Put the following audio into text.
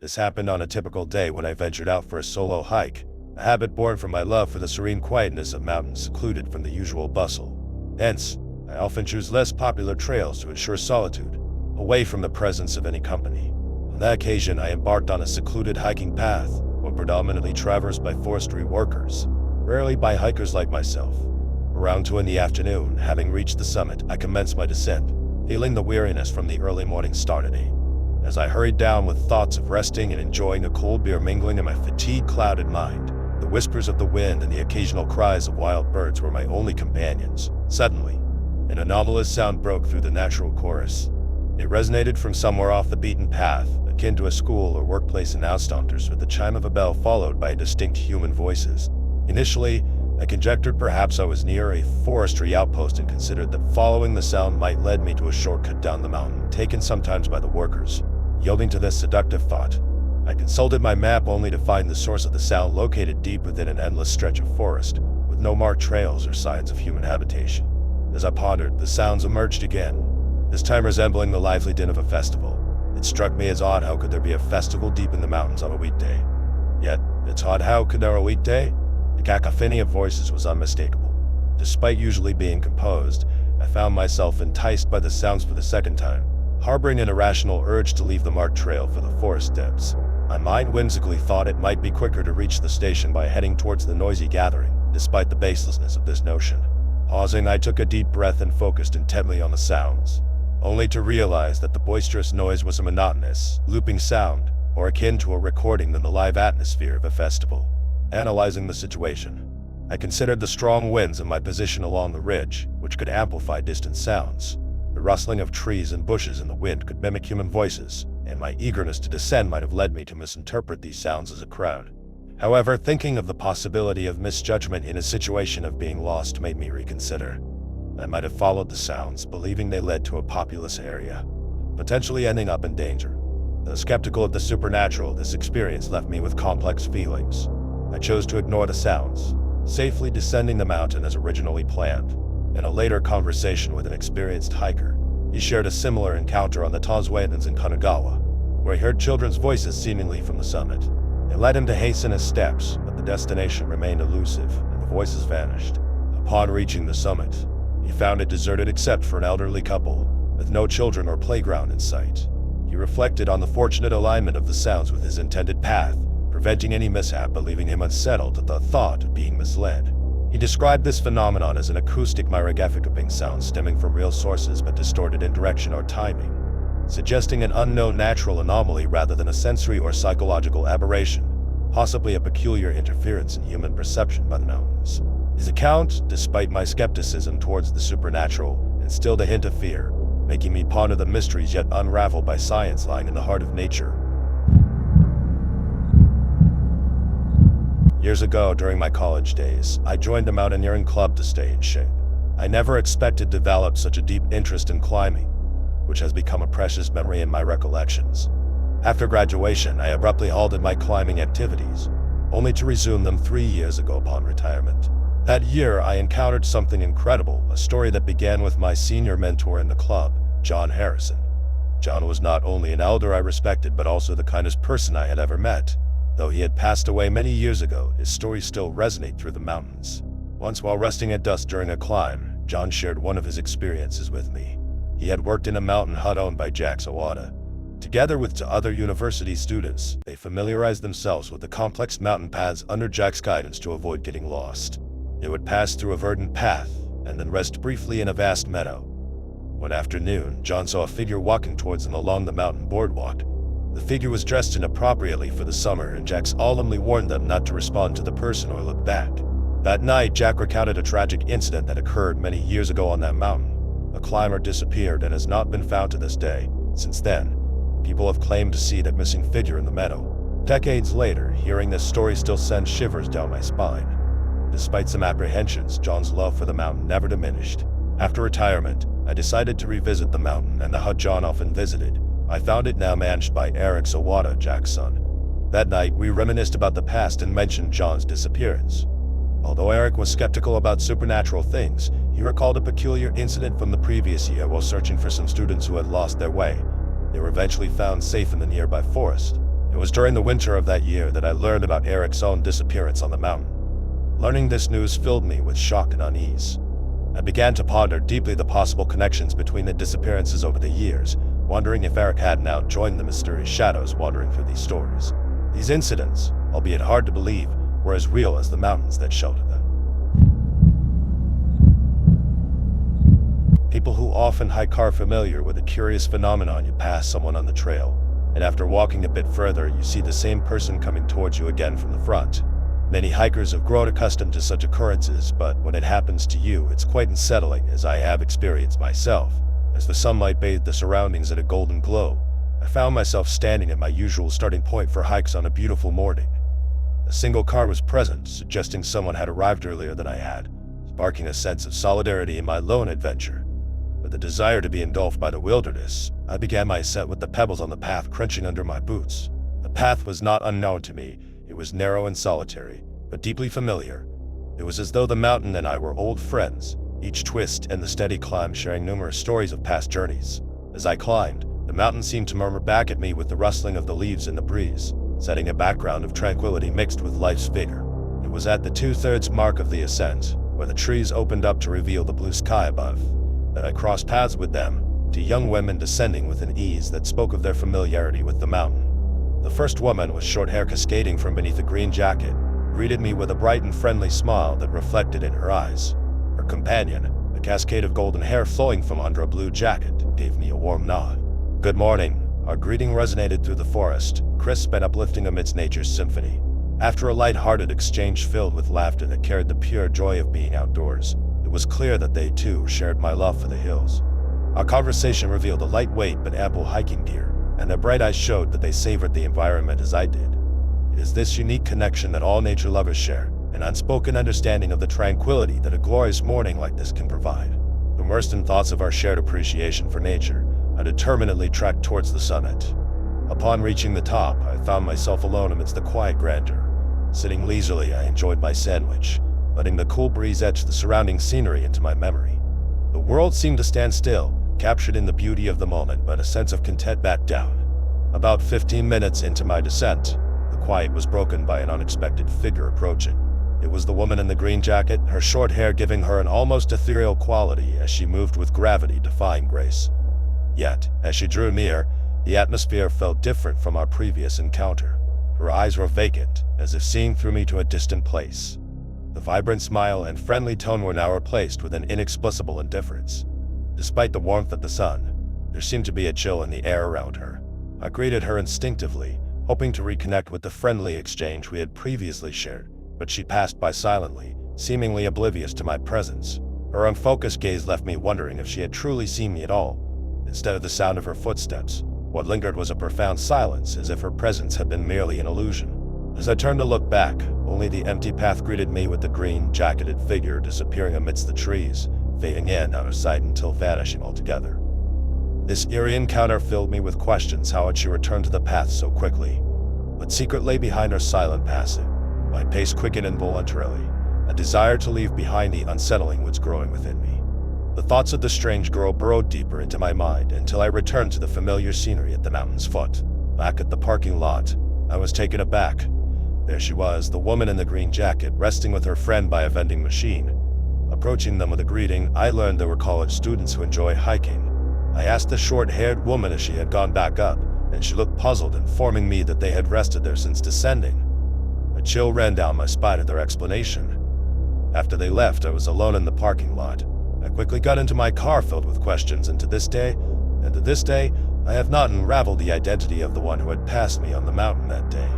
This happened on a typical day when I ventured out for a solo hike, a habit born from my love for the serene quietness of mountains secluded from the usual bustle. Hence, I often choose less popular trails to ensure solitude, away from the presence of any company. On that occasion, I embarked on a secluded hiking path, one predominantly traversed by forestry workers, rarely by hikers like myself. Around 2 in the afternoon, having reached the summit, I commenced my descent, feeling the weariness from the early morning stardust. As I hurried down with thoughts of resting and enjoying a cold beer mingling in my fatigue-clouded mind, the whispers of the wind and the occasional cries of wild birds were my only companions. Suddenly, an anomalous sound broke through the natural chorus. It resonated from somewhere off the beaten path, akin to a school or workplace announcers, with the chime of a bell followed by distinct human voices. Initially, I conjectured perhaps I was near a forestry outpost and considered that following the sound might lead me to a shortcut down the mountain, taken sometimes by the workers. Yielding to this seductive thought, I consulted my map only to find the source of the sound located deep within an endless stretch of forest, with no marked trails or signs of human habitation. As I pondered, the sounds emerged again, this time resembling the lively din of a festival. It struck me as odd how could there be a festival deep in the mountains on a weekday. Yet, it's odd how could there a weekday? The cacophony of voices was unmistakable. Despite usually being composed, I found myself enticed by the sounds for the second time, harboring an irrational urge to leave the marked trail for the forest depths. My mind whimsically thought it might be quicker to reach the station by heading towards the noisy gathering, despite the baselessness of this notion. Pausing, I took a deep breath and focused intently on the sounds, only to realize that the boisterous noise was a monotonous, looping sound, or akin to a recording than the live atmosphere of a festival. Analyzing the situation, I considered the strong winds and my position along the ridge, which could amplify distant sounds. The rustling of trees and bushes in the wind could mimic human voices, and my eagerness to descend might have led me to misinterpret these sounds as a crowd. However, thinking of the possibility of misjudgment in a situation of being lost made me reconsider. I might have followed the sounds, believing they led to a populous area, potentially ending up in danger. Though skeptical of the supernatural, this experience left me with complex feelings. I chose to ignore the sounds, safely descending the mountain as originally planned. In a later conversation with an experienced hiker, he shared a similar encounter on the Tazwaitans in Kanagawa, where he heard children's voices seemingly from the summit. It led him to hasten his steps, but the destination remained elusive, and the voices vanished. Upon reaching the summit, he found it deserted except for an elderly couple, with no children or playground in sight. He reflected on the fortunate alignment of the sounds with his intended path, preventing any mishap but leaving him unsettled at the thought of being misled. He described this phenomenon as an acoustic myragaficaping sound stemming from real sources but distorted in direction or timing, suggesting an unknown natural anomaly rather than a sensory or psychological aberration, possibly a peculiar interference in human perception by the mountains. His account, despite my skepticism towards the supernatural, instilled a hint of fear, making me ponder the mysteries yet unraveled by science lying in the heart of nature. Years ago, during my college days, I joined a mountaineering club to stay in shape. I never expected to develop such a deep interest in climbing, which has become a precious memory in my recollections. After graduation, I abruptly halted my climbing activities, only to resume them 3 years ago upon retirement. That year, I encountered something incredible, a story that began with my senior mentor in the club, John Harrison. John was not only an elder I respected, but also the kindest person I had ever met. Though he had passed away many years ago, his stories still resonate through the mountains. Once while resting at dusk during a climb, John shared one of his experiences with me. He had worked in a mountain hut owned by Jack Sawada. Together with 2 other university students, they familiarized themselves with the complex mountain paths under Jack's guidance to avoid getting lost. They would pass through a verdant path, and then rest briefly in a vast meadow. One afternoon, John saw a figure walking towards them along the mountain boardwalk. The figure was dressed inappropriately for the summer, and Jack solemnly warned them not to respond to the person or look back. That night, Jack recounted a tragic incident that occurred many years ago on that mountain. A climber disappeared and has not been found to this day. Since then, people have claimed to see that missing figure in the meadow. Decades later, hearing this story still sends shivers down my spine. Despite some apprehensions, John's love for the mountain never diminished. After retirement, I decided to revisit the mountain and the hut John often visited. I found it now managed by Eric Sawada, Jack's son. That night, we reminisced about the past and mentioned John's disappearance. Although Eric was skeptical about supernatural things, he recalled a peculiar incident from the previous year while searching for some students who had lost their way. They were eventually found safe in the nearby forest, It was during the winter of that year that I learned about Eric's own disappearance on the mountain. Learning this news filled me with shock and unease. I began to ponder deeply the possible connections between the disappearances over the years, wondering if Eric had now joined the mysterious shadows wandering through these stories. These incidents, albeit hard to believe, were as real as the mountains that sheltered them. People who often hike are familiar with the curious phenomenon: you pass someone on the trail, and after walking a bit further, you see the same person coming towards you again from the front. Many hikers have grown accustomed to such occurrences, but when it happens to you, it's quite unsettling, as I have experienced myself. As the sunlight bathed the surroundings in a golden glow, I found myself standing at my usual starting point for hikes on a beautiful morning. A single car was present, suggesting someone had arrived earlier than I had, sparking a sense of solidarity in my lone adventure. With the desire to be engulfed by the wilderness, I began my ascent with the pebbles on the path crunching under my boots. The path was not unknown to me. It was narrow and solitary, but deeply familiar. It was as though the mountain and I were old friends, each twist and the steady climb sharing numerous stories of past journeys. As I climbed, the mountain seemed to murmur back at me with the rustling of the leaves in the breeze, setting a background of tranquility mixed with life's vigor. It was at the 2/3 mark of the ascent, where the trees opened up to reveal the blue sky above, that I crossed paths with them, two young women descending with an ease that spoke of their familiarity with the mountain. The first woman, with short hair cascading from beneath a green jacket, greeted me with a bright and friendly smile that reflected in her eyes. Her companion, a cascade of golden hair flowing from under a blue jacket, gave me a warm nod. "Good morning." Our greeting resonated through the forest, crisp and uplifting amidst nature's symphony. After a light-hearted exchange filled with laughter that carried the pure joy of being outdoors, it was clear that they too shared my love for the hills. Our conversation revealed a lightweight but ample hiking gear, and their bright eyes showed that they savored the environment as I did. It is this unique connection that all nature lovers share, an unspoken understanding of the tranquility that a glorious morning like this can provide. Immersed in thoughts of our shared appreciation for nature, I determinedly trekked towards the summit. Upon reaching the top, I found myself alone amidst the quiet grandeur. Sitting leisurely, I enjoyed my sandwich, letting the cool breeze etch the surrounding scenery into my memory. The world seemed to stand still, captured in the beauty of the moment, but a sense of content back down. About 15 minutes into my descent, the quiet was broken by an unexpected figure approaching. It was the woman in the green jacket, her short hair giving her an almost ethereal quality as she moved with gravity-defying grace. Yet, as she drew near, the atmosphere felt different from our previous encounter. Her eyes were vacant, as if seeing through me to a distant place. The vibrant smile and friendly tone were now replaced with an inexplicable indifference. Despite the warmth of the sun, there seemed to be a chill in the air around her. I greeted her instinctively, hoping to reconnect with the friendly exchange we had previously shared, but she passed by silently, seemingly oblivious to my presence. Her unfocused gaze left me wondering if she had truly seen me at all. Instead of the sound of her footsteps, what lingered was a profound silence, as if her presence had been merely an illusion. As I turned to look back, only the empty path greeted me, with the green-jacketed figure disappearing amidst the trees, fading in out of sight until vanishing altogether. This eerie encounter filled me with questions. How had she returned to the path so quickly? What secret lay behind her silent passing? My pace quickened involuntarily, a desire to leave behind the unsettling was growing within me. The thoughts of the strange girl burrowed deeper into my mind until I returned to the familiar scenery at the mountain's foot. Back at the parking lot, I was taken aback. There she was, the woman in the green jacket, resting with her friend by a vending machine. Approaching them with a greeting, I learned they were college students who enjoy hiking. I asked the short-haired woman if she had gone back up, and she looked puzzled, informing me that they had rested there since descending. A chill ran down my spine at their explanation. After they left, I was alone in the parking lot. I quickly got into my car filled with questions, and to this day, I have not unraveled the identity of the one who had passed me on the mountain that day.